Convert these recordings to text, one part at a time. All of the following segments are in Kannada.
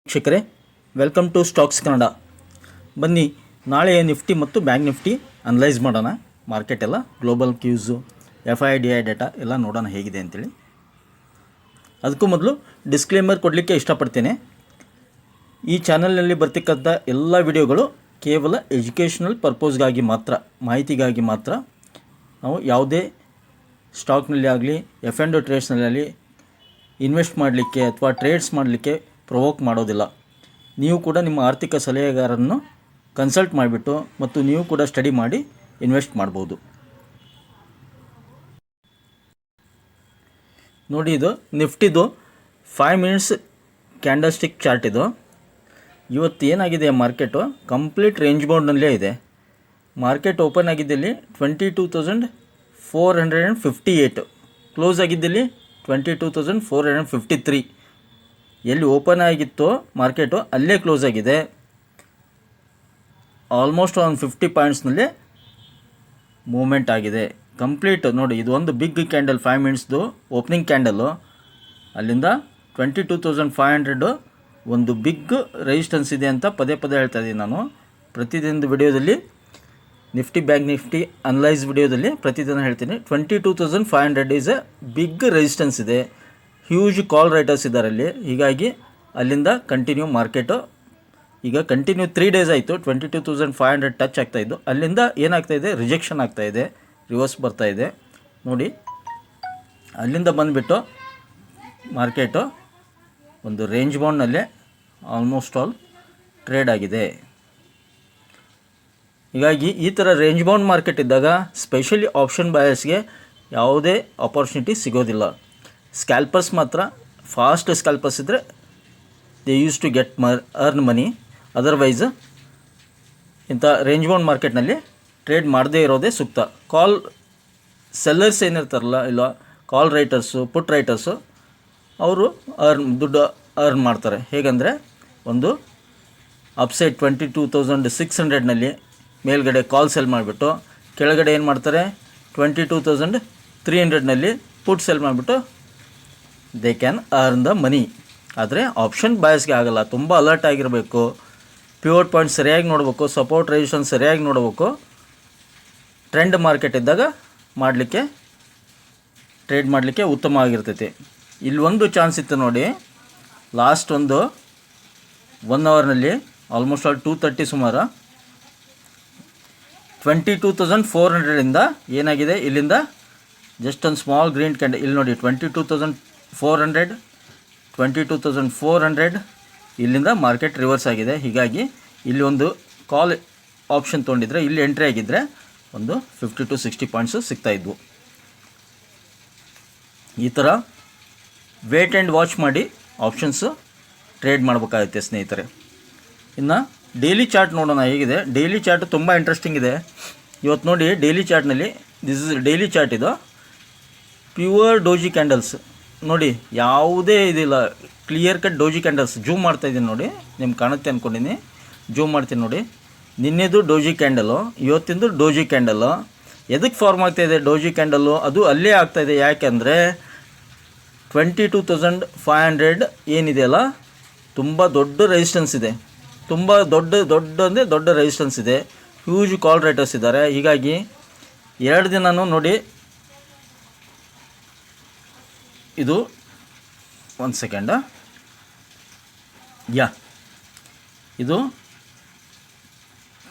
ವೀಕ್ಷಕರೇ, ವೆಲ್ಕಮ್ ಟು ಸ್ಟಾಕ್ಸ್ ಕನ್ನಡ. ಬನ್ನಿ ನಾಳೆಯ ನಿಫ್ಟಿ ಮತ್ತು ಬ್ಯಾಂಕ್ ನಿಫ್ಟಿ ಅನಲೈಸ್ ಮಾಡೋಣ. ಮಾರ್ಕೆಟ್ ಎಲ್ಲ ಗ್ಲೋಬಲ್ ಕ್ಯೂಸು FIDI ಡೇಟಾ ಎಲ್ಲ ನೋಡೋಣ ಹೇಗಿದೆ ಅಂತೇಳಿ. ಅದಕ್ಕೂ ಮೊದಲು ಡಿಸ್ಕ್ಲೇಮರ್ ಕೊಡಲಿಕ್ಕೆ ಇಷ್ಟಪಡ್ತೇನೆ. ಈ ಚಾನಲ್ನಲ್ಲಿ ಬರ್ತಕ್ಕಂಥ ಎಲ್ಲ ವಿಡಿಯೋಗಳು ಕೇವಲ ಎಜುಕೇಷನಲ್ ಪರ್ಪಸ್ಗಾಗಿ ಮಾತ್ರ, ಮಾಹಿತಿಗಾಗಿ ಮಾತ್ರ. ನಾವು ಯಾವುದೇ ಸ್ಟಾಕ್ನಲ್ಲಿ ಆಗಲಿ F&O ಟ್ರೇಡ್ಸ್ನಲ್ಲಿ ಇನ್ವೆಸ್ಟ್ ಮಾಡಲಿಕ್ಕೆ ಅಥವಾ ಟ್ರೇಡ್ಸ್ ಮಾಡಲಿಕ್ಕೆ ಪ್ರೊವೋಕ್ ಮಾಡೋದಿಲ್ಲ. ನೀವು ಕೂಡ ನಿಮ್ಮ ಆರ್ಥಿಕ ಸಲಹೆಗಾರರನ್ನು ಕನ್ಸಲ್ಟ್ ಮಾಡಿಬಿಟ್ಟು ಮತ್ತು ನೀವು ಕೂಡ ಸ್ಟಡಿ ಮಾಡಿ ಇನ್ವೆಸ್ಟ್ ಮಾಡ್ಬೋದು. ನೋಡಿ, ಇದು ನಿಫ್ಟಿದು 5 ಮಿನಿಟ್ಸ್ ಕ್ಯಾಂಡಲ್ ಸ್ಟಿಕ್ ಚಾರ್ಟ್. ಇದು ಇವತ್ತು ಏನಾಗಿದೆ, ಮಾರ್ಕೆಟು ಕಂಪ್ಲೀಟ್ ರೇಂಜ್ ಬೌಂಡ್ನಲ್ಲೇ ಇದೆ. ಮಾರ್ಕೆಟ್ ಓಪನ್ ಆಗಿದ್ದಲ್ಲಿ 22,458, ಕ್ಲೋಸ್ ಆಗಿದ್ದಲ್ಲಿ 22,453. ಎಲ್ಲಿ ಓಪನ್ ಆಗಿತ್ತೋ ಮಾರ್ಕೆಟು ಅಲ್ಲೇ ಕ್ಲೋಸ್ ಆಗಿದೆ. ಆಲ್ಮೋಸ್ಟ್ ಒಂದು 50 ಪಾಯಿಂಟ್ಸ್ನಲ್ಲಿ ಮೂವ್ಮೆಂಟ್ ಆಗಿದೆ ಕಂಪ್ಲೀಟ್. ನೋಡಿ, ಇದು ಒಂದು ಬಿಗ್ ಕ್ಯಾಂಡಲ್, 5 ಮಿನಿಟ್ಸ್ದು ಓಪನಿಂಗ್ ಕ್ಯಾಂಡಲ್ಲು. ಅಲ್ಲಿಂದ 22,500 ಒಂದು ಬಿಗ್ ರೆಸಿಸ್ಟೆನ್ಸ್ ಇದೆ ಅಂತ ಪದೇ ಪದೇ ಹೇಳ್ತಾ ಇದ್ದೀನಿ ನಾನು. ಪ್ರತಿದಿನದ ವಿಡಿಯೋದಲ್ಲಿ ನಿಫ್ಟಿ ಬ್ಯಾಂಕ್ ನಿಫ್ಟಿ ಅನಲೈಸ್ ವಿಡಿಯೋದಲ್ಲಿ ಪ್ರತಿದಿನ ಹೇಳ್ತೀನಿ. 22,500 ಈಸ್ ಎ ಬಿಗ್ ರೆಸಿಸ್ಟೆನ್ಸ್ ಇದೆ. ಹ್ಯೂಜ್ ಕಾಲ್ ರೈಟರ್ಸ್ ಇದ್ದಾರೆ ಅಲ್ಲಿ. ಹೀಗಾಗಿ ಅಲ್ಲಿಂದ ಕಂಟಿನ್ಯೂ ಮಾರ್ಕೆಟು ಈಗ ಕಂಟಿನ್ಯೂ 3 ಡೇಸ್ ಆಯಿತು 22,500 ಟಚ್ ಆಗ್ತಾಯಿದ್ದು. ಅಲ್ಲಿಂದ ಏನಾಗ್ತಾಯಿದೆ, ರಿಜೆಕ್ಷನ್ ಆಗ್ತಾಯಿದೆ, ರಿವರ್ಸ್ ಬರ್ತಾಯಿದೆ. ನೋಡಿ, ಅಲ್ಲಿಂದ ಬಂದುಬಿಟ್ಟು ಮಾರ್ಕೆಟು ಒಂದು ರೇಂಜ್ ಬೌಂಡ್ನಲ್ಲೇ ಆಲ್ಮೋಸ್ಟ್ ಆಲ್ ಟ್ರೇಡ್ ಆಗಿದೆ. ಹೀಗಾಗಿ ಈ ಥರ ರೇಂಜ್ ಬೌಂಡ್ ಮಾರ್ಕೆಟ್ ಇದ್ದಾಗ ಸ್ಪೆಷಲಿ ಆಪ್ಷನ್ ಬಯರ್ಸ್ಗೆ ಯಾವುದೇ ಆಪರ್ಚುನಿಟಿ ಸಿಗೋದಿಲ್ಲ. ಸ್ಕ್ಯಾಲ್ಪರ್ಸ್ ಮಾತ್ರ, ಫಾಸ್ಟ್ ಸ್ಕ್ಯಾಲ್ಪರ್ಸ್ ಇದ್ದರೆ they use to get earn money. Otherwise ಇಂಥ ರೇಂಜ್ ಬೌಂಡ್ ಮಾರ್ಕೆಟ್ನಲ್ಲಿ ಟ್ರೇಡ್ ಮಾಡದೇ ಇರೋದೇ ಸೂಕ್ತ. ಕಾಲ್ ಸೆಲ್ಲರ್ಸ್ ಏನಿರ್ತಾರಲ್ಲ, ಇಲ್ಲ ಕಾಲ್ ರೈಟರ್ಸು, ಪುಟ್ ರೈಟರ್ಸು, ಅವರು ದುಡ್ಡು ಅರ್ನ್ ಮಾಡ್ತಾರೆ. ಹೇಗೆಂದರೆ, ಒಂದು ಅಪ್ಸೈಡ್ 22,600ನಲ್ಲಿ ಮೇಲ್ಗಡೆ ಕಾಲ್ ಸೆಲ್ ಮಾಡಿಬಿಟ್ಟು ಕೆಳಗಡೆ ಏನು ಮಾಡ್ತಾರೆ, 22,300ನಲ್ಲಿ ಪುಟ್ ಸೆಲ್ ಮಾಡಿಬಿಟ್ಟು they can earn the money. ಆದರೆ ಆಪ್ಷನ್ ಬಾಯಸ್ಗೆ ಆಗಲ್ಲ. ತುಂಬ ಅಲರ್ಟ್ ಆಗಿರಬೇಕು, ಪಿವೋಟ್ ಪಾಯಿಂಟ್ ಸರಿಯಾಗಿ ನೋಡಬೇಕು, ಸಪೋರ್ಟ್ ರೆಸಿಸ್ಟೆನ್ಸ್ ಸರಿಯಾಗಿ ನೋಡಬೇಕು. ಟ್ರೆಂಡ್ ಮಾರ್ಕೆಟ್ ಇದ್ದಾಗ ಮಾಡಲಿಕ್ಕೆ, ಟ್ರೇಡ್ ಮಾಡಲಿಕ್ಕೆ ಉತ್ತಮವಾಗಿರ್ತೈತಿ. ಇಲ್ಲಿ ಒಂದು ಚಾನ್ಸ್ ಇತ್ತು ನೋಡಿ, ಲಾಸ್ಟ್ ಒಂದು 1 ಅವರ್ನಲ್ಲಿ ಆಲ್ಮೋಸ್ಟ್ ಆಲ್ 2:30 ಸುಮಾರು 22,400ಇಂದ ಏನಾಗಿದೆ, ಇಲ್ಲಿಂದ ಜಸ್ಟ್ ಒಂದು ಸ್ಮಾಲ್ ಗ್ರೀನ್ ಕ್ಯಾಂಡಲ್. ಇಲ್ಲಿ ನೋಡಿ, 22,400 ಇಲ್ಲಿಂದ ಮಾರ್ಕೆಟ್ ರಿವರ್ಸ್ ಆಗಿದೆ. ಹೀಗಾಗಿ ಇಲ್ಲಿ ಒಂದು ಕಾಲ್ ಆಪ್ಷನ್ ತೊಗೊಂಡಿದ್ರೆ, ಇಲ್ಲಿ ಎಂಟ್ರಿ ಆಗಿದ್ದರೆ ಒಂದು 50 to 60 ಪಾಯಿಂಟ್ಸು ಸಿಗ್ತಾಯಿದ್ವು. ಈ ಥರ ವೇಟ್ ಆ್ಯಂಡ್ ವಾಚ್ ಮಾಡಿ ಆಪ್ಷನ್ಸು ಟ್ರೇಡ್ ಮಾಡಬೇಕಾಗುತ್ತೆ ಸ್ನೇಹಿತರೆ. ಇನ್ನು ಡೈಲಿ ಚಾರ್ಟ್ ನೋಡೋಣ ಹೇಗಿದೆ. ಡೈಲಿ ಚಾರ್ಟ್ ತುಂಬ ಇಂಟ್ರೆಸ್ಟಿಂಗ್ ಇದೆ. ಇವತ್ತು ನೋಡಿ, ಡೈಲಿ ಚಾರ್ಟ್ನಲ್ಲಿ, ದಿಸ್ ಇಸ್ ಡೈಲಿ ಚಾರ್ಟ್. ಇದು ಪ್ಯೂರ್ ಡೋಜಿ ಕ್ಯಾಂಡಲ್ಸ್. ನೋಡಿ, ಯಾವುದೇ ಇದಿಲ್ಲ, clear cut doji candles. Zoom ಮಾಡ್ತಾಯಿದ್ದೀನಿ ನೋಡಿ, ನಿಮ್ಗೆ ಕಾಣುತ್ತೆ ಅಂದ್ಕೊಂಡಿನಿ. ಜೂಮ್ ಮಾಡ್ತೀನಿ ನೋಡಿ. ನಿನ್ನೆದು ಡೋಜಿ ಕ್ಯಾಂಡಲು, ಇವತ್ತಿಂದು ಡೋಜಿ ಕ್ಯಾಂಡಲು. ಎದಕ್ಕೆ ಫಾರ್ಮ್ ಆಗ್ತಾಯಿದೆ ಡೋಜಿ ಕ್ಯಾಂಡಲ್ಲು? ಅದು ಅಲ್ಲೇ ಆಗ್ತಾಯಿದೆ. ಯಾಕೆಂದರೆ 22,500 ಏನಿದೆಯಲ್ಲ, ತುಂಬ ದೊಡ್ಡ ರೆಸಿಸ್ಟೆನ್ಸ್ ಇದೆ. ತುಂಬ ದೊಡ್ಡ ರೆಸಿಸ್ಟೆನ್ಸ್ ಇದೆ. ಹ್ಯೂಜ್ ಕಾಲ್ ರೈಟರ್ಸ್ ಇದ್ದಾರೆ. ಹೀಗಾಗಿ 2 ದಿನವೂ ನೋಡಿ, ಇದು ಒಂದು ಸೆಕೆಂಡ, ಇದು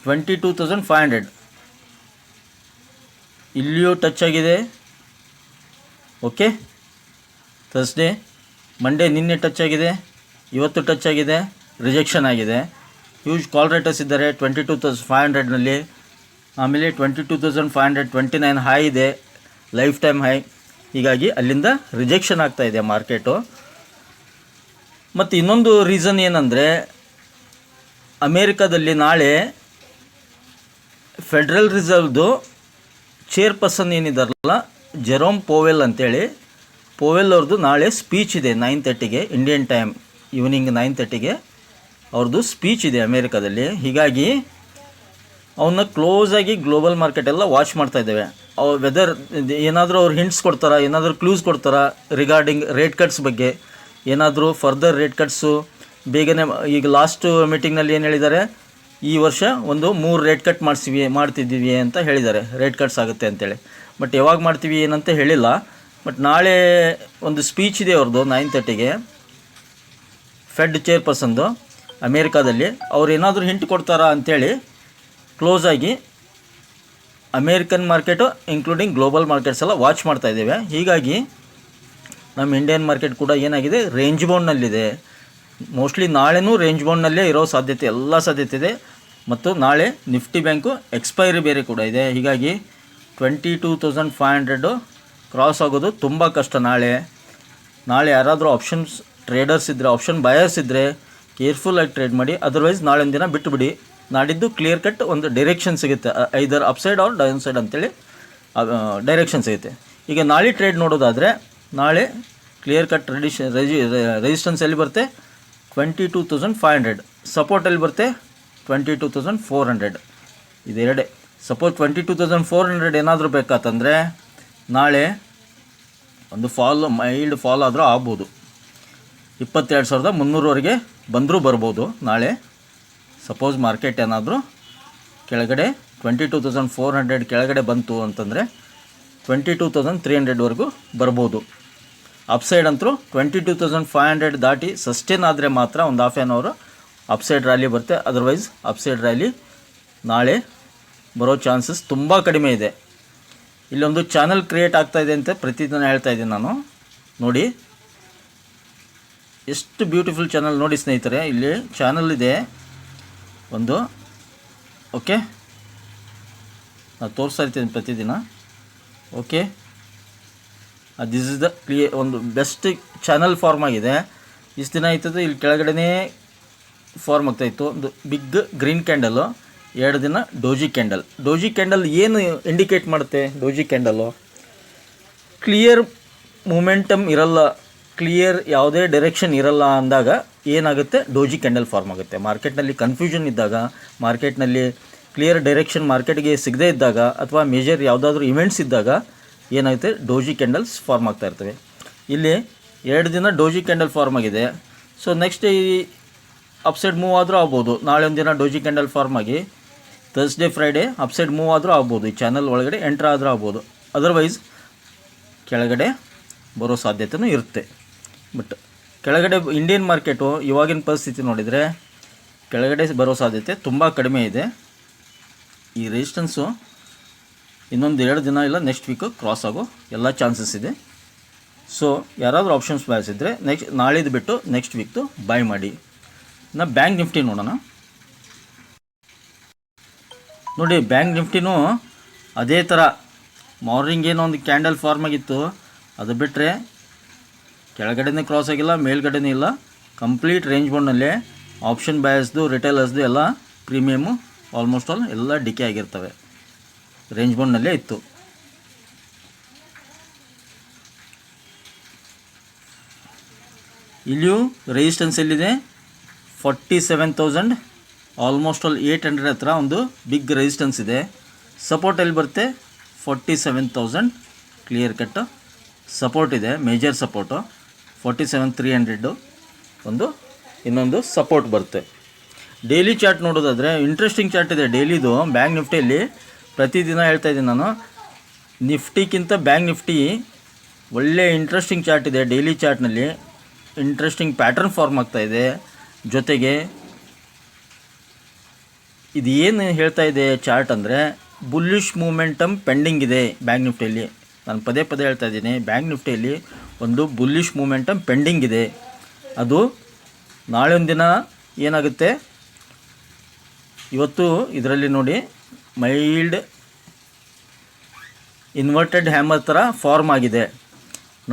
22,500 ಇಲ್ಲಿಯೂ ಟಚ್ ಆಗಿದೆ. ಓಕೆ, ಥರ್ಸ್ಡೇ, ಮಂಡೇ ನಿನ್ನೆ ಟಚ್ ಆಗಿದೆ, ಇವತ್ತು ಟಚ್ ಆಗಿದೆ, ರಿಜೆಕ್ಷನ್ ಆಗಿದೆ. ಹ್ಯೂಜ್ ಕಾಲ್ ರೈಟರ್ಸ್ ಇದ್ದಾರೆ 22,500ನಲ್ಲಿ. ಆಮೇಲೆ 22,529 ಹೈ ಇದೆ, ಲೈಫ್ ಟೈಮ್ ಹೈ. ಹೀಗಾಗಿ ಅಲ್ಲಿಂದ ರಿಜೆಕ್ಷನ್ ಆಗ್ತಾಯಿದೆ ಮಾರ್ಕೆಟು. ಮತ್ತು ಇನ್ನೊಂದು ರೀಸನ್ ಏನಂದರೆ, ಅಮೇರಿಕಾದಲ್ಲಿ ನಾಳೆ ಫೆಡ್ರಲ್ ರಿಸರ್ವ್ದು ಚೇರ್ಪರ್ಸನ್ ಏನಿದಾರಲ್ಲ, ಜೆರೋಮ್ ಪೋವೆಲ್ ಅಂತೇಳಿ, ಪೋವೆಲ್ ಅವ್ರದ್ದು ನಾಳೆ ಸ್ಪೀಚ್ ಇದೆ 9:30ಗೆ ಇಂಡಿಯನ್ ಟೈಮ್, ಈವ್ನಿಂಗ್ 9:30ಗೆ ಅವ್ರದ್ದು ಸ್ಪೀಚ್ ಇದೆ ಅಮೇರಿಕಾದಲ್ಲಿ. ಹೀಗಾಗಿ ಅವನ್ನ ಕ್ಲೋಸಾಗಿ ಗ್ಲೋಬಲ್ ಮಾರ್ಕೆಟ್ ಎಲ್ಲ ವಾಚ್ ಮಾಡ್ತಾ ಇದ್ದೇವೆ. ವೆದರ್ ಏನಾದರೂ ಅವ್ರು ಹಿಂಟ್ಸ್ ಕೊಡ್ತಾರಾ, ಏನಾದರೂ ಕ್ಲೂಸ್ ಕೊಡ್ತಾರಾ ರಿಗಾರ್ಡಿಂಗ್ ರೇಟ್ ಕಟ್ಸ್ ಬಗ್ಗೆ, ಏನಾದರೂ ಫರ್ದರ್ ರೇಟ್ ಕಟ್ಸು ಬೇಗನೆ. ಈಗ ಲಾಸ್ಟ್ ಮೀಟಿಂಗ್ನಲ್ಲಿ ಏನು ಹೇಳಿದ್ದಾರೆ, ಈ ವರ್ಷ ಒಂದು 3 ರೇಟ್ ಕಟ್ ಮಾಡ್ತಿದ್ದೀವಿ ಅಂತ ಹೇಳಿದ್ದಾರೆ, ರೇಟ್ ಕಟ್ಸ್ ಆಗುತ್ತೆ ಅಂತೇಳಿ. ಬಟ್ ಯಾವಾಗ ಮಾಡ್ತೀವಿ ಏನಂತ ಹೇಳಿಲ್ಲ. ಬಟ್ ನಾಳೆ ಒಂದು ಸ್ಪೀಚ್ ಇದೆ ಅವ್ರದ್ದು 9:30ಗೆ, ಫೆಡ್ ಚೇರ್ಪರ್ಸನ್ದು ಅಮೇರಿಕಾದಲ್ಲಿ. ಅವ್ರು ಏನಾದರೂ ಹಿಂಟ್ ಕೊಡ್ತಾರಾ ಅಂಥೇಳಿ ಕ್ಲೋಸ್ ಆಗಿ American market including global markets ಎಲ್ಲ ವಾಚ್ ಮಾಡ್ತಾ ಇದ್ದೇವೆ. ಹೀಗಾಗಿ ನಮ್ಮ ಇಂಡಿಯನ್ ಮಾರ್ಕೆಟ್ ಕೂಡ ಏನಾಗಿದೆ, ರೇಂಜ್ ಬೌಂಡ್ನಲ್ಲಿದೆ. ಮೋಸ್ಟ್ಲಿ ನಾಳೆನೂ ರೇಂಜ್ ಬೌಂಡ್ನಲ್ಲೇ ಇರೋ ಸಾಧ್ಯತೆ, ಎಲ್ಲ ಸಾಧ್ಯತೆ ಇದೆ. ಮತ್ತು ನಾಳೆ ನಿಫ್ಟಿ ಬ್ಯಾಂಕು ಎಕ್ಸ್ಪೈರಿ ಬೇರೆ ಕೂಡ ಇದೆ. ಹೀಗಾಗಿ 22,500 ಕ್ರಾಸ್ ಆಗೋದು ತುಂಬ ಕಷ್ಟ. ನಾಳೆ ಯಾರಾದರೂ ಆಪ್ಷನ್ಸ್ ಟ್ರೇಡರ್ಸ್ ಇದ್ದರೆ, ಆಪ್ಷನ್ ಬಯರ್ಸ್ ಇದ್ದರೆ ಕೇರ್ಫುಲ್ಲಾಗಿ ಟ್ರೇಡ್ ಮಾಡಿ. ಅದರ್ವೈಸ್ ನಾಳೆ ಒಂದು ದಿನ ಬಿಟ್ಟುಬಿಡಿ. ನಾಡಿದ್ದು ಕ್ಲಿಯರ್ ಕಟ್ ಒಂದು ಡೈರೆಕ್ಷನ್ ಸಿಗುತ್ತೆ, ಐದರ್ ಅಪ್ಸೈಡ್ ಆರ್ ಡೌನ್ ಸೈಡ್ ಅಂತೇಳಿ ಡೈರೆಕ್ಷನ್ ಸಿಗುತ್ತೆ. ಈಗ ನಾಳೆ ಟ್ರೇಡ್ ನೋಡೋದಾದರೆ, ನಾಳೆ ಕ್ಲಿಯರ್ ಕಟ್ ರೆಸಿಸ್ಟೆನ್ಸ್ ಎಲ್ಲಿ ಬರುತ್ತೆ 22,500, ಸಪೋರ್ಟ್ ಎಲ್ಲಿ ಬರುತ್ತೆ 22,400. ಇದೆರಡೇ. ಸಪೋಸ್ 22,400 ಏನಾದರೂ ಬೇಕಾತಂದರೆ ನಾಳೆ ಒಂದು ಮೈಲ್ಡ್ ಫಾಲ್ ಆದರೂ ಆಗ್ಬೋದು. 22,300ವರೆಗೆ ಬಂದರೂ ಬರ್ಬೋದು ನಾಳೆ. ಸಪೋಸ್ ಮಾರ್ಕೆಟ್ ಏನಾದರೂ ಕೆಳಗಡೆ 22,400 ಕೆಳಗಡೆ ಬಂತು ಅಂತಂದರೆ 22,300ವರೆಗೂ ಬರ್ಬೋದು. ಅಪ್ಸೈಡ್ ಅಂತೂ 22,500 ದಾಟಿ ಸಸ್ಟೇನ್ ಆದರೆ ಮಾತ್ರ ಒಂದು ಹಾಫ್ ಆನ್ ಅವರು ಅಪ್ಸೈಡ್ ರ್ಯಾಲಿ ಬರುತ್ತೆ. ಅದರ್ವೈಸ್ ಅಪ್ಸೈಡ್ ರ್ಯಾಲಿ ನಾಳೆ ಬರೋ ಚಾನ್ಸಸ್ ತುಂಬ ಕಡಿಮೆ ಇದೆ. ಇಲ್ಲೊಂದು ಚಾನಲ್ ಕ್ರಿಯೇಟ್ ಆಗ್ತಾಯಿದೆ ಅಂತ ಪ್ರತಿದಿನ ಹೇಳ್ತಾ ಇದ್ದೀನಿ ನಾನು. ನೋಡಿ ಎಷ್ಟು ಬ್ಯೂಟಿಫುಲ್ ಚಾನಲ್ ನೋಡಿ ಸ್ನೇಹಿತರೆ. ಇಲ್ಲಿ ಚಾನಲ್ ಇದೆ ಒಂದು, ಓಕೆ, ನಾನು ತೋರಿಸ್ತಾ ಇರ್ತೀನಿ ಪ್ರತಿದಿನ. ಓಕೆ, ದಿಸ್ ಇಸ್ ದ ಒಂದು ಬೆಸ್ಟ್ ಚಾನಲ್ ಫಾರ್ಮ್ ಆಗಿದೆ. ಇಷ್ಟು ದಿನ ಆಯ್ತದೆ ಇಲ್ಲಿ ಕೆಳಗಡೆ ಫಾರ್ಮ್ ಆಗ್ತಾಯಿತ್ತು. ಒಂದು ಬಿಗ್ ಗ್ರೀನ್ ಕ್ಯಾಂಡಲು, 2 ದಿನ ಡೋಜಿ ಕ್ಯಾಂಡಲ್ ಏನು ಇಂಡಿಕೇಟ್ ಮಾಡುತ್ತೆ? ಡೋಜಿ ಕ್ಯಾಂಡಲು ಕ್ಲಿಯರ್ ಮೂಮೆಂಟಮ್ ಇರಲ್ಲ, ಕ್ಲಿಯರ್ ಯಾವುದೇ ಡೈರೆಕ್ಷನ್ ಇರಲ್ಲ ಅಂದಾಗ ಏನಾಗುತ್ತೆ, ಡೋಜಿ ಕ್ಯಾಂಡಲ್ ಫಾರ್ಮ್ ಆಗುತ್ತೆ. ಮಾರ್ಕೆಟ್ನಲ್ಲಿ ಕನ್ಫ್ಯೂಷನ್ ಇದ್ದಾಗ, ಮಾರ್ಕೆಟ್ನಲ್ಲಿ ಕ್ಲಿಯರ್ ಡೈರೆಕ್ಷನ್ ಮಾರ್ಕೆಟ್ಗೆ ಸಿಗದೇ ಇದ್ದಾಗ, ಅಥವಾ ಮೇಜರ್ ಯಾವುದಾದ್ರೂ ಇವೆಂಟ್ಸ್ ಇದ್ದಾಗ ಏನಾಗುತ್ತೆ, ಡೋಜಿ ಕ್ಯಾಂಡಲ್ಸ್ ಫಾರ್ಮ್ ಆಗ್ತಾ ಇರ್ತವೆ. ಇಲ್ಲಿ 2 ದಿನ ಡೋಜಿ ಕ್ಯಾಂಡಲ್ ಫಾರ್ಮ್ ಆಗಿದೆ. ಸೊ ನೆಕ್ಸ್ಟ್ ಈ ಅಪ್ಸೈಡ್ ಮೂವ್ ಆದರೂ ಆಗ್ಬೋದು. ನಾಳೆ ಒಂದು ದಿನ ಡೋಜಿ ಕ್ಯಾಂಡಲ್ ಫಾರ್ಮ್ ಆಗಿ ಥರ್ಸ್ಡೇ ಫ್ರೈಡೇ ಅಪ್ಸೈಡ್ ಮೂವ್ ಆದರೂ ಆಗ್ಬೋದು, ಈ ಚಾನಲ್ ಒಳಗಡೆ ಎಂಟ್ರ್ ಆದರೂ ಆಗ್ಬೋದು. ಅದರ್ವೈಸ್ ಕೆಳಗಡೆ ಬರೋ ಸಾಧ್ಯತೆಯೂ ಇರುತ್ತೆ. ಬಟ್ ಕೆಳಗಡೆ ಇಂಡಿಯನ್ ಮಾರ್ಕೆಟು ಇವಾಗಿನ ಪರಿಸ್ಥಿತಿ ನೋಡಿದರೆ ಕೆಳಗಡೆ ಬರೋ ಸಾಧ್ಯತೆ ತುಂಬ ಕಡಿಮೆ ಇದೆ. ಈ ರೆಸಿಸ್ಟೆನ್ಸು ಇನ್ನೊಂದು 2 ದಿನ ಇಲ್ಲ ನೆಕ್ಸ್ಟ್ ವೀಕು ಕ್ರಾಸ್ ಆಗೋ ಎಲ್ಲ ಚಾನ್ಸಸ್ ಇದೆ. ಸೊ ಯಾರಾದರೂ ಆಪ್ಷನ್ಸ್ ಬಯಸಿದ್ರೆ ನಾಳಿದ್ದು ಬಿಟ್ಟು ನೆಕ್ಸ್ಟ್ ವೀಕ್ದು ಬೈ ಮಾಡಿ. ಇನ್ನು ಬ್ಯಾಂಕ್ ನಿಫ್ಟಿ ನೋಡೋಣ. ನೋಡಿ ಬ್ಯಾಂಕ್ ನಿಫ್ಟಿನೂ ಅದೇ ಥರ ಮಾರ್ನಿಂಗ್ ಏನೋ ಒಂದು ಕ್ಯಾಂಡಲ್ ಫಾರ್ಮ್ ಆಗಿತ್ತು, ಅದು ಬಿಟ್ಟರೆ ಕೆಳಗಡೆನೇ ಕ್ರಾಸ್ ಆಗಿಲ್ಲ, ಮೇಲ್ಗಡೆನೇ ಇಲ್ಲ, ಕಂಪ್ಲೀಟ್ ರೇಂಜ್ ಬೌಂಡ್ನಲ್ಲೇ. ಆಪ್ಷನ್ ಬಯಸ್ದು ರಿಟೇಲರ್ಸ್ದು ಎಲ್ಲ ಪ್ರೀಮಿಯಮು ಆಲ್ಮೋಸ್ಟ್ ಆಲ್ ಎಲ್ಲ ಡಿಕೆ ಆಗಿರ್ತವೆ, ರೇಂಜ್ ಬೌಂಡ್ನಲ್ಲೇ ಇತ್ತು. ಇಲ್ಲಿಯೂ ರೆಸಿಸ್ಟೆನ್ಸ್ ಎಲ್ಲಿದೆ 47,000, ಆಲ್ಮೋಸ್ಟ್ ಆಲ್ 800 ಹತ್ರ ಒಂದು ಬಿಗ್ ರೆಸಿಸ್ಟೆನ್ಸ್ ಇದೆ. ಸಪೋರ್ಟ್ ಎಲ್ಲಿ ಬರುತ್ತೆ 47,000 ಕ್ಲಿಯರ್ ಕಟ್ ಸಪೋರ್ಟ್ ಇದೆ, ಮೇಜರ್ ಸಪೋರ್ಟು 47,300 ಒಂದು ಇನ್ನೊಂದು ಸಪೋರ್ಟ್ ಬರುತ್ತೆ. ಡೈಲಿ ಚಾರ್ಟ್ ನೋಡೋದಾದರೆ ಇಂಟ್ರೆಸ್ಟಿಂಗ್ ಚಾರ್ಟ್ ಇದೆ ಡೈಲಿದು ಬ್ಯಾಂಕ್ ನಿಫ್ಟಿಯಲ್ಲಿ. ಪ್ರತಿದಿನ ಹೇಳ್ತಾ ಇದ್ದೀನಿ ನಾನು, ನಿಫ್ಟಿಗಿಂತ ಬ್ಯಾಂಕ್ ನಿಫ್ಟಿ ಒಳ್ಳೆ ಇಂಟ್ರೆಸ್ಟಿಂಗ್ ಚಾರ್ಟ್ ಇದೆ. ಡೈಲಿ ಚಾರ್ಟ್ನಲ್ಲಿ ಇಂಟ್ರೆಸ್ಟಿಂಗ್ ಪ್ಯಾಟರ್ನ್ ಫಾರ್ಮ್ ಆಗ್ತಾಯಿದೆ. ಜೊತೆಗೆ ಇದು ಏನು ಹೇಳ್ತಾ ಇದೆ ಚಾರ್ಟ್ ಅಂದರೆ, ಬುಲ್ಲಿಶ್ ಮೂಮೆಂಟಮ್ ಪೆಂಡಿಂಗ್ ಇದೆ ಬ್ಯಾಂಕ್ ನಿಫ್ಟಿಯಲ್ಲಿ. ನಾನು ಪದೇ ಹೇಳ್ತಾ ಇದ್ದೀನಿ, ಬ್ಯಾಂಕ್ ನಿಫ್ಟಿಯಲ್ಲಿ ಒಂದು ಬುಲ್ಲಿಶ್ ಮೂಮೆಂಟಮ್ ಪೆಂಡಿಂಗ್ ಇದೆ. ಅದು ನಾಳೆ ಒಂದು ದಿನ ಏನಾಗುತ್ತೆ, ಇವತ್ತು ಇದರಲ್ಲಿ ನೋಡಿ ಮೈಲ್ಡ್ ಇನ್ವರ್ಟೆಡ್ ಹ್ಯಾಮರ್ ಥರ ಫಾರ್ಮ್ ಆಗಿದೆ.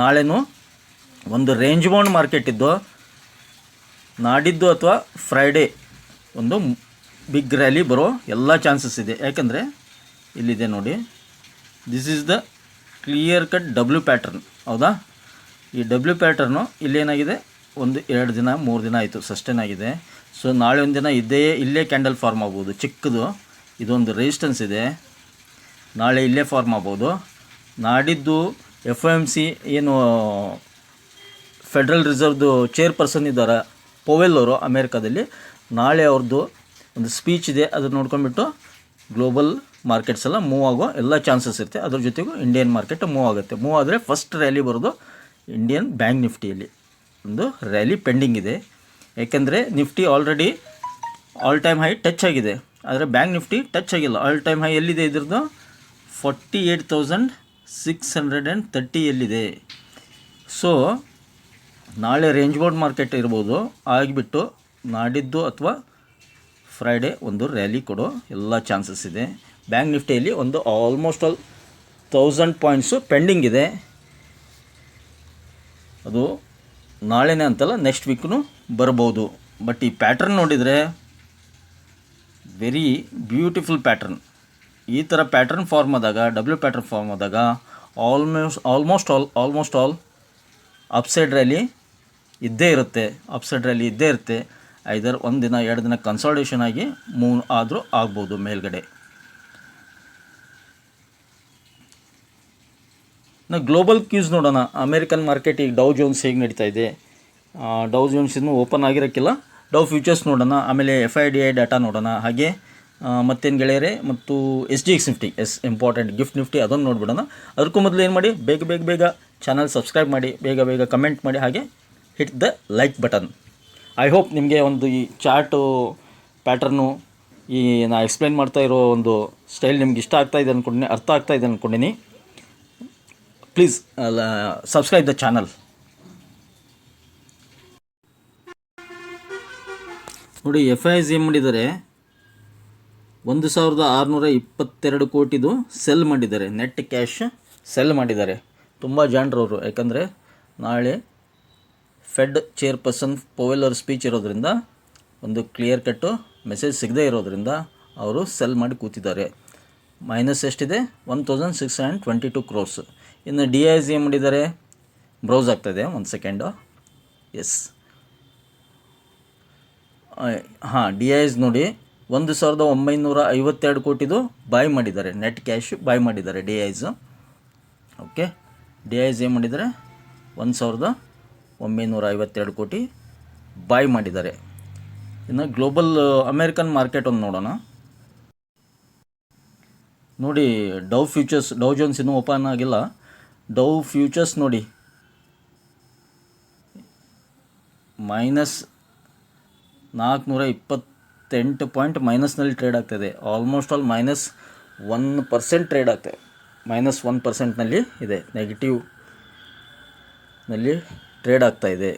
ನಾಳೆನೂ ಒಂದು ರೇಂಜ್ ಬೌಂಡ್ ಮಾರ್ಕೆಟ್ ಇದ್ದು, ನಾಡಿದ್ದು ಅಥವಾ ಫ್ರೈಡೇ ಒಂದು ಬಿಗ್ ರ್ಯಾಲಿ ಬರೋ ಎಲ್ಲ ಚಾನ್ಸಸ್ ಇದೆ. ಯಾಕಂದರೆ ಇಲ್ಲಿದೆ ನೋಡಿ, this is the clear cut W pattern. ಹೌದಾ, ಈ ಡಬ್ಲ್ಯೂ ಪ್ಯಾಟರ್ನು ಇಲ್ಲೇನಾಗಿದೆ, ಒಂದು 2 ದಿನ 3 ದಿನ ಆಯಿತು ಸಸ್ಟೇನ್ ಆಗಿದೆ. ಸೊ ನಾಳೆ ಒಂದು ದಿನ ಇಲ್ಲೇ ಕ್ಯಾಂಡಲ್ ಫಾರ್ಮ್ ಆಗ್ಬೋದು ಚಿಕ್ಕದು. ಇದೊಂದು ರೆಸಿಸ್ಟೆನ್ಸ್ ಇದೆ, ನಾಳೆ ಇಲ್ಲೇ ಫಾರ್ಮ್ ಆಗ್ಬೋದು. ನಾಡಿದ್ದು FOMC ಏನು ಫೆಡ್ರಲ್ ರಿಸರ್ವ್ದು ಚೇರ್ಪರ್ಸನ್ ಇದ್ದಾರೆ ಪೋವೆಲ್ ಅವರು ಅಮೇರಿಕಾದಲ್ಲಿ ನಾಳೆ ಅವ್ರದ್ದು ಒಂದು ಸ್ಪೀಚ್ ಇದೆ, ಅದನ್ನು ನೋಡ್ಕೊಂಡ್ಬಿಟ್ಟು ಗ್ಲೋಬಲ್ ಮಾರ್ಕೆಟ್ಸ್ ಎಲ್ಲ ಮೂವ್ ಆಗೋ ಎಲ್ಲ ಚಾನ್ಸಸ್ ಇರುತ್ತೆ. ಅದ್ರ ಜೊತೆಗೂ ಇಂಡಿಯನ್ ಮಾರ್ಕೆಟ್ ಮೂವ್ ಆಗುತ್ತೆ. ಮೂವ್ ಆದರೆ ಫಸ್ಟ್ ರ್ಯಾಲಿ ಬರೋದು ಇಂಡಿಯನ್ ಬ್ಯಾಂಕ್ ನಿಫ್ಟಿಯಲ್ಲಿ ಒಂದು ರ್ಯಾಲಿ ಪೆಂಡಿಂಗ್ ಇದೆ. ಏಕೆಂದರೆ Nifty already all time high touch ಆಗಿದೆ, ಆದರೆ ಬ್ಯಾಂಕ್ ನಿಫ್ಟಿ ಟಚ್ ಆಗಿಲ್ಲ. ಆಲ್ ಟೈಮ್ ಹೈ ಎಲ್ಲಿದೆ ಇದ್ರದ್ದು 48,630 ಎಲ್ಲಿದೆ. ಸೊ ನಾಳೆ ರೇಂಜ್ ಬೌಂಡ್ ಮಾರ್ಕೆಟ್ ಇರ್ಬೋದು, ಆಗಿಬಿಟ್ಟು ನಾಡಿದ್ದು ಅಥವಾ ಫ್ರೈಡೇ ಒಂದು ರ್ಯಾಲಿ ಕೊಡೋ ಎಲ್ಲ ಚಾನ್ಸಸ್ ಇದೆ. ಬ್ಯಾಂಕ್ ನಿಫ್ಟಿಯಲ್ಲಿ ಒಂದು ಆಲ್ಮೋಸ್ಟ್ ಆಲ್ 1000 ಪಾಯಿಂಟ್ಸು ಪೆಂಡಿಂಗ್ ಇದೆ. ಅದು ನಾಳೆನೇ ಅಂತಲ್ಲ, ನೆಕ್ಸ್ಟ್ ವೀಕ್ನು ಬರ್ಬೋದು. ಬಟ್ ಈ ಪ್ಯಾಟ್ರನ್ ನೋಡಿದರೆ ವೆರಿ ಬ್ಯೂಟಿಫುಲ್ ಪ್ಯಾಟ್ರನ್. ಈ ಥರ ಪ್ಯಾಟ್ರನ್ ಫಾರ್ಮ್ ಆದಾಗ, ಡಬ್ಲ್ಯೂ ಪ್ಯಾಟ್ರನ್ ಫಾರ್ಮ್ ಆದಾಗ ಆಲ್ಮೋಸ್ಟ್ ಆಲ್ ಅಪ್ಸೈಡ್ ರ್ಯಾಲಿ ಇದ್ದೇ ಇರುತ್ತೆ. ಐದರ್ ಒಂದು ದಿನ 2 ದಿನ ಕನ್ಸಾಲ್ಟೇಷನ್ ಆಗಿ ಮೂವ್ ಆದರೂ ಆಗ್ಬೋದು ಮೇಲ್ಗಡೆ. ನಾವು ಗ್ಲೋಬಲ್ ಕ್ಯೂಸ್ ನೋಡೋಣ. ಅಮೇರಿಕನ್ ಮಾರ್ಕೆಟ್ ಈಗ ಡೌ ಜೋನ್ಸ್ ಹೇಗೆ ನಡೀತಾ ಇದೆ. ಡೌ ಜೋನ್ಸ್ ಇನ್ನೂ ಓಪನ್ ಆಗಿರೋಕ್ಕಿಲ್ಲ. ಡೌ ಫ್ಯೂಚರ್ಸ್ ನೋಡೋಣ, ಆಮೇಲೆ FIDI ಡಾಟಾ ನೋಡೋಣ. ಹಾಗೆ ಮತ್ತೇನು ಗೆಳೆಯರೆ, ಮತ್ತು SGX Nifty, important gift Nifty, ಅದನ್ನು ನೋಡಿಬಿಡೋಣ. ಅದಕ್ಕೂ ಮೊದಲು ಏನು ಮಾಡಿ, ಬೇಗ ಚಾನಲ್ ಸಬ್ಸ್ಕ್ರೈಬ್ ಮಾಡಿ, ಬೇಗ ಕಮೆಂಟ್ ಮಾಡಿ, ಹಾಗೆ hit the like button. I hope ನಿಮಗೆ ಒಂದು ಈ ಚಾರ್ಟು ಪ್ಯಾಟ್ರನ್ನು, ಈ ನಾ ಎಕ್ಸ್ಪ್ಲೈನ್ ಮಾಡ್ತಾ ಇರೋ ಒಂದು ಸ್ಟೈಲ್ ನಿಮ್ಗೆ ಇಷ್ಟ ಆಗ್ತಾಯಿದೆ ಅಂದ್ಕೊಂಡಿನಿ, ಅರ್ಥ ಆಗ್ತಾಯಿದೆ ಅಂದ್ಕೊಂಡಿನಿ. Please subscribe the channel. ನೋಡಿ, FIs ಏನು ಮಾಡಿದ್ದಾರೆ, 1622 ಕೋಟಿದು ಸೆಲ್ ಮಾಡಿದ್ದಾರೆ. ನೆಟ್ ಕ್ಯಾಶ್ ಸೆಲ್ ಮಾಡಿದ್ದಾರೆ ತುಂಬ ಜನರವರು. ಯಾಕಂದರೆ ನಾಳೆ ಫೆಡ್ ಚೇರ್ಪರ್ಸನ್ ಪೋವೆಲ್ ಅವ್ರ ಸ್ಪೀಚ್ ಇರೋದ್ರಿಂದ, ಒಂದು ಕ್ಲಿಯರ್ ಕಟ್ಟು ಮೆಸೇಜ್ ಸಿಗದೇ ಇರೋದ್ರಿಂದ ಅವರು ಸೆಲ್ ಮಾಡಿ ಕೂತಿದ್ದಾರೆ. ಮೈನಸ್ ಎಷ್ಟಿದೆ, 1622 crores. ಇನ್ನು DIs ಏನು ಮಾಡಿದ್ದಾರೆ, ಬ್ರೌಸ್ ಆಗ್ತಾಯಿದೆ, ಒಂದು ಸೆಕೆಂಡು. ಎಸ್, DIs ನೋಡಿ 1952 ಕೋಟಿದು ಬಾಯ್ ಮಾಡಿದ್ದಾರೆ. ನೆಟ್ ಕ್ಯಾಶ್ ಬಾಯ್ ಮಾಡಿದ್ದಾರೆ DIs. ಓಕೆ, DIs ಏನು ಮಾಡಿದ್ದಾರೆ, 1952 ಕೋಟಿ ಬಾಯ್ ಮಾಡಿದ್ದಾರೆ. ಇನ್ನು ಗ್ಲೋಬಲ್ ಅಮೇರಿಕನ್ ಮಾರ್ಕೆಟ್ ಒಂದು ನೋಡೋಣ. ನೋಡಿ, ಡೌ ಜೋನ್ಸ್ ಇನ್ನೂ ಓಪನ್ ಆಗಿಲ್ಲ. ಡೌ ಫ್ಯೂಚರ್ಸ್ ನೋಡಿ, -428 ಪಾಯಿಂಟ್ ಮೈನಸ್ನಲ್ಲಿ ಟ್ರೇಡ್ ಆಗ್ತಾಯಿದೆ. ಆಲ್ಮೋಸ್ಟ್ ಆಲ್ -1% ಟ್ರೇಡ್ ಆಗ್ತಾಯಿದೆ. -1%ನಲ್ಲಿ ಇದೆ, ನೆಗೆಟಿವ್ನಲ್ಲಿ ಟ್ರೇಡ್ ಆಗ್ತಾಯಿದೆ.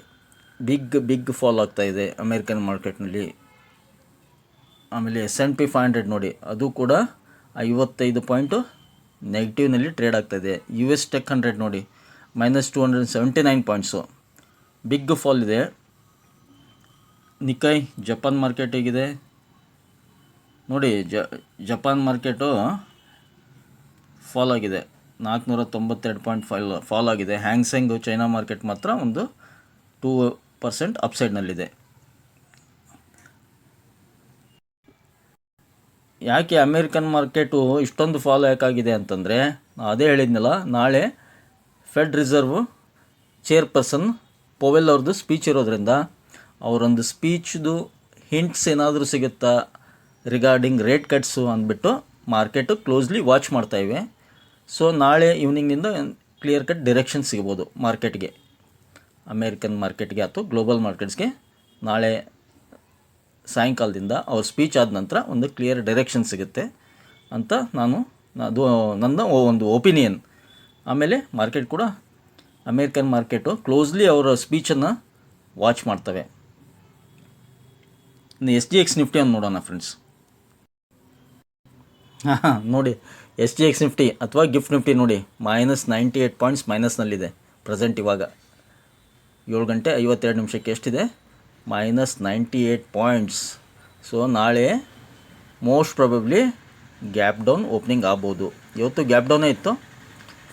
ಬಿಗ್ ಫಾಲ್ ಆಗ್ತಾಯಿದೆ ಅಮೇರಿಕನ್ ಮಾರ್ಕೆಟ್ನಲ್ಲಿ. ಆಮೇಲೆ S&P 500 ನೋಡಿ, ಅದು ಕೂಡ 55 ಪಾಯಿಂಟು ನೆಗೆಟಿವ್ನಲ್ಲಿ ಟ್ರೇಡ್ ಆಗ್ತಾಯಿದೆ. US Tech 100 ನೋಡಿ, -279 ಪಾಯಿಂಟ್ಸು, ಬಿಗ್ ಫಾಲ್ ಇದೆ. ನಿಕೈ ಜಪಾನ್ ಮಾರ್ಕೆಟ್ ಹೇಗಿದೆ ನೋಡಿ, ಜಪಾನ್ ಮಾರ್ಕೆಟು ಫಾಲ್ ಆಗಿದೆ, 492 ಪಾಯಿಂಟ್ ಫಾಲ್ ಆಗಿದೆ. ಹ್ಯಾಂಗ್ಸೆಂಗ್ ಚೈನಾ ಮಾರ್ಕೆಟ್ ಮಾತ್ರ ಒಂದು 2% ಅಪ್ಸೈಡ್ನಲ್ಲಿದೆ. ಯಾಕೆ ಅಮೇರಿಕನ್ ಮಾರ್ಕೆಟು ಇಷ್ಟೊಂದು ಫಾಲ್ ಯಾಕಾಗಿದೆ ಅಂತಂದರೆ, ಅದೇ ಹೇಳಿದ್ನಲ್ಲ, ನಾಳೆ ಫೆಡ್ ರಿಸರ್ವ್ ಚೇರ್ಪರ್ಸನ್ ಪೋವೆಲ್ ಅವ್ರದ್ದು ಸ್ಪೀಚ್ ಇರೋದ್ರಿಂದ ಅವರೊಂದು ಸ್ಪೀಚ್ದು ಹಿಂಟ್ಸ್ ಏನಾದರೂ ಸಿಗುತ್ತಾ ರಿಗಾರ್ಡಿಂಗ್ ರೇಟ್ ಕಟ್ಸು ಅಂದ್ಬಿಟ್ಟು ಮಾರ್ಕೆಟು ಕ್ಲೋಸ್ಲಿ ವಾಚ್ ಮಾಡ್ತಾಯಿವೆ. ಸೊ ನಾಳೆ ಈವ್ನಿಂಗಿಂದ ಕ್ಲಿಯರ್ ಕಟ್ ಡಿರೆಕ್ಷನ್ ಸಿಗ್ಬೋದು ಮಾರ್ಕೆಟ್ಗೆ, ಅಮೇರಿಕನ್ ಮಾರ್ಕೆಟ್ಗೆ ಅಥವಾ ಗ್ಲೋಬಲ್ ಮಾರ್ಕೆಟ್ಸ್ಗೆ. ನಾಳೆ ಸಾಯಂಕಾಲದಿಂದ ಅವ್ರ ಸ್ಪೀಚ್ ಆದ ನಂತರ ಒಂದು ಕ್ಲಿಯರ್ ಡೈರೆಕ್ಷನ್ ಸಿಗುತ್ತೆ ಅಂತ ಅದು ನನ್ನ ಒಂದು ಒಪಿನಿಯನ್. ಆಮೇಲೆ ಮಾರ್ಕೆಟ್ ಕೂಡ, ಅಮೇರಿಕನ್ ಮಾರ್ಕೆಟು ಕ್ಲೋಸ್ಲಿ ಅವರ ಸ್ಪೀಚನ್ನು ವಾಚ್ ಮಾಡ್ತವೆ. ಇನ್ನು SGX ನಿಫ್ಟಿ ಅಂತ ನೋಡೋಣ ಫ್ರೆಂಡ್ಸ್. ನೋಡಿ, SGX ನಿಫ್ಟಿ ಅಥವಾ ಗಿಫ್ಟ್ ನಿಫ್ಟಿ ನೋಡಿ, -98 ಪಾಯಿಂಟ್ಸ್ ಮೈನಸ್ನಲ್ಲಿದೆ ಪ್ರೆಸೆಂಟ್. ಇವಾಗ 7 ಗಂಟೆ 52 ನಿಮಿಷಕ್ಕೆ ಎಷ್ಟಿದೆ, -98 ಪಾಯಿಂಟ್ಸ್. ಸೊ ನಾಳೆ most probably gap down opening ಆಗ್ಬೋದು. ಇವತ್ತು ಗ್ಯಾಪ್ ಡೌನೇ ಇತ್ತು,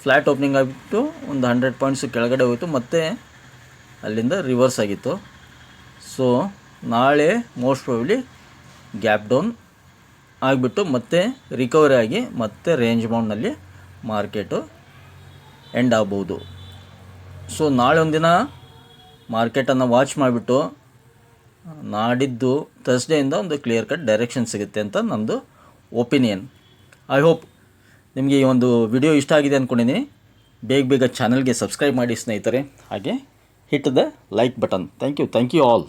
ಫ್ಲ್ಯಾಟ್ ಓಪನಿಂಗ್ ಆಗಿಬಿಟ್ಟು ಒಂದು 100 ಪಾಯಿಂಟ್ಸ್ ಕೆಳಗಡೆ ಹೋಯಿತು, ಮತ್ತು ಅಲ್ಲಿಂದ ರಿವರ್ಸ್ ಆಗಿತ್ತು. ಸೊ ನಾಳೆ ಮೋಸ್ಟ್ ಪ್ರಾಬಬ್ಲಿ ಗ್ಯಾಪ್ ಡೌನ್ ಆಗಿಬಿಟ್ಟು ಮತ್ತೆ ರಿಕವರಿ ಆಗಿ ಮತ್ತೆ ರೇಂಜ್ ಬೌಂಡ್ನಲ್ಲಿ ಮಾರ್ಕೆಟು ಎಂಡ್ ಆಗ್ಬೋದು. ಸೊ ನಾಳೆ ಒಂದಿನ ಮಾರ್ಕೆಟನ್ನು ವಾಚ್ ಮಾಡಿಬಿಟ್ಟು ನಾಡಿದ್ದು ಥರ್ಸ್ಡೇಯಿಂದ ಒಂದು ಕ್ಲಿಯರ್ ಕಟ್ ಡೈರೆಕ್ಷನ್ ಸಿಗುತ್ತೆ ಅಂತ ನಂದು ಒಪಿನಿಯನ್. ಐ ಹೋಪ್ ನಿಮಗೆ ಈ ಒಂದು ವಿಡಿಯೋ ಇಷ್ಟ ಆಗಿದೆ ಅಂದ್ಕೊಂಡಿದ್ದೀನಿ. ಬೇಗ ಚಾನಲ್ಗೆ ಸಬ್ಸ್ಕ್ರೈಬ್ ಮಾಡಿ ಸ್ನೇಹಿತರೆ, ಹಾಗೆ hit the like button. Thank you all.